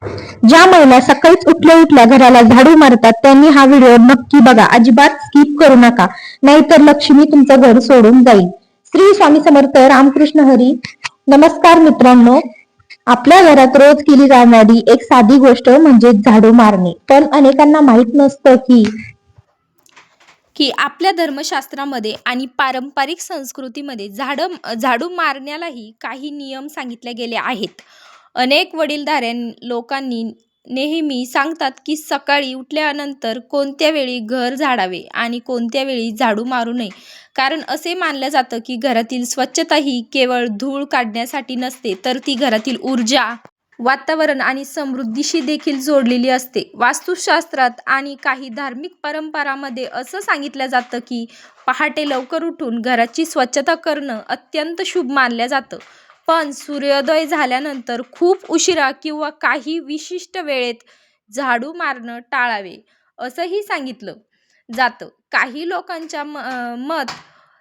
ज्या महिला सकाळीच उठल्या उठल्या घराला झाडू मारतात त्यांनी हा व्हिडिओ नक्की बघा, अजिबात स्किप करू नका, नाहीतर लक्ष्मी तुमचं घर सोडून जाईल. श्री स्वामी समर्थ, रामकृष्ण हरी. नमस्कार मित्रांनो, आपल्या घरात रोज केली जाणारी एक साधी गोष्ट म्हणजे झाडू मारणे. पण अनेकांना माहित नसतं की आपल्या धर्मशास्त्रामध्ये आणि पारंपरिक संस्कृतीमध्ये झाडू मारण्यालाही काही नियम सांगितले गेले आहेत. अनेक वडीलधाऱ्या लोकांनी नेहमी सांगतात की सकाळी उठल्यानंतर कोणत्या वेळी घर झाडावे आणि कोणत्या वेळी झाडू मारू नये, कारण असे मानलं जातं की घरातील स्वच्छता ही केवळ धूळ काढण्यासाठी नसते, तर ती घरातील ऊर्जा, वातावरण आणि समृद्धीशी देखील जोडलेली असते. वास्तुशास्त्रात आणि काही धार्मिक परंपरांमध्ये असं सांगितलं जातं की पहाटे लवकर उठून घराची स्वच्छता करणं अत्यंत शुभ मानलं जातं. पण सूर्योदय झाल्यानंतर खूप उशिरा किंवा काही विशिष्ट वेळेत झाडू मारणं टाळावे असंही सांगितलं जातं. काही लोकांच्या मत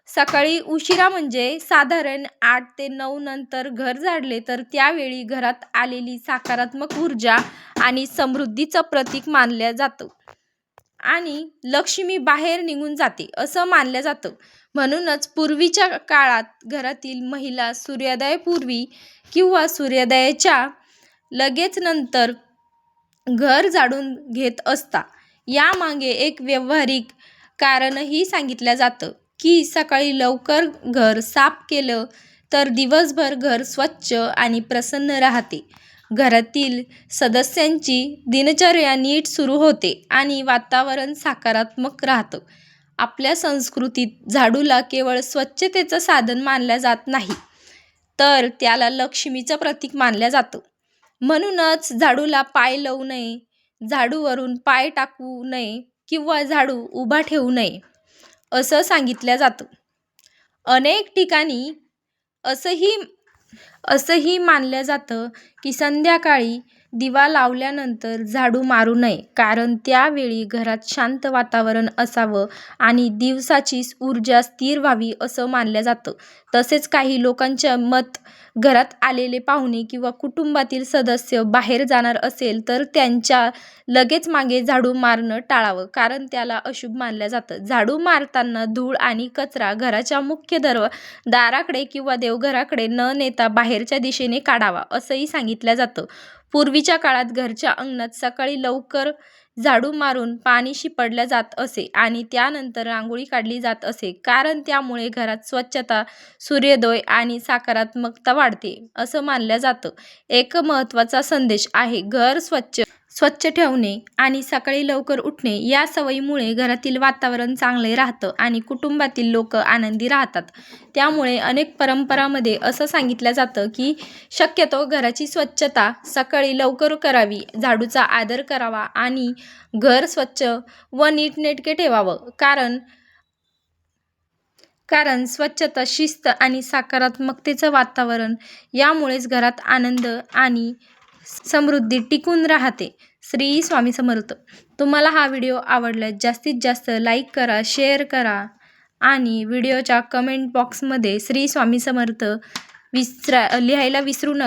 सकाळी उशिरा म्हणजे साधारण 8 ते 9 नंतर घर झाडले तर त्यावेळी घरात आलेली सकारात्मक ऊर्जा आणि समृद्धीचं प्रतीक मानलं जातं आणि लक्ष्मी बाहेर निघून जाते असं मानलं जातं. म्हणूनच पूर्वीच्या काळात घरातील महिला सूर्योदयापूर्वी किंवा सूर्योदयाच्या लगेच नंतर घर झाडून घेत असता. यामागे एक व्यावहारिक कारणही सांगितलं जातं की सकाळी लवकर घर साफ केलं तर दिवसभर घर स्वच्छ आणि प्रसन्न राहते, घरातील सदस्यांची दिनचर्या नीट सुरू होते आणि वातावरण सकारात्मक राहतं. आपल्या संस्कृतीत झाडूला केवळ स्वच्छतेचं साधन मानलं जात नाही, तर त्याला लक्ष्मीचं प्रतीक मानलं जातं. म्हणूनच झाडूला पाय लावू नये, झाडूवरून पाय टाकू नये किंवा झाडू उभा ठेवू नये असं सांगितलं जातं. अनेक ठिकाणी असंही मानलं जातं की संध्याकाळी दिवा लावल्यानंतर झाडू मारू नये, कारण त्यावेळी घरात शांत वातावरण असावं आणि दिवसाची ऊर्जा स्थिर व्हावी असं मानलं जातं. तसेच काही लोकांच्या मत, घरात आलेले पाहुणे किंवा कुटुंबातील सदस्य बाहेर जाणार असेल तर त्यांच्या लगेच मागे झाडू मारणं टाळावं, कारण त्याला अशुभ मानलं जातं. झाडू मारताना धूळ आणि कचरा घराच्या मुख्य दाराकडे किंवा देवघराकडे न नेता बाहेरच्या दिशेने काढावा असंही सांगितलं जातं. पूर्वीच्या काळात घरच्या अंगणात सकाळी लवकर झाडू मारून पाणी शिंपडलं जात असे आणि त्यानंतर रांगोळी काढली जात असे, कारण त्यामुळे घरात स्वच्छता, सूर्योदय आणि सकारात्मकता वाढते असं मानलं जातं. एक महत्त्वाचा संदेश आहे, घर स्वच्छ ठेवणे आणि सकाळी लवकर उठणे या सवयीमुळे घरातील वातावरण चांगले राहतं आणि कुटुंबातील लोक आनंदी राहतात. त्यामुळे अनेक परंपरांमध्ये असं सांगितलं जातं की शक्यतो घराची स्वच्छता सकाळी लवकर करावी, झाडूचा आदर करावा आणि घर स्वच्छ व नीटनेटके ठेवावं, कारण स्वच्छता, शिस्त आणि सकारात्मकतेचं वातावरण यामुळेच घरात आनंद आणि समृद्धी टिकून राहते. श्री स्वामी समर्थ. तुम्हाला हा व्हिडिओ आवडला जास्तीत जास्त लाईक करा, शेअर करा आणि व्हिडिओच्या कमेंट बॉक्समध्ये श्री स्वामी समर्थ लिहायला विसरू नका.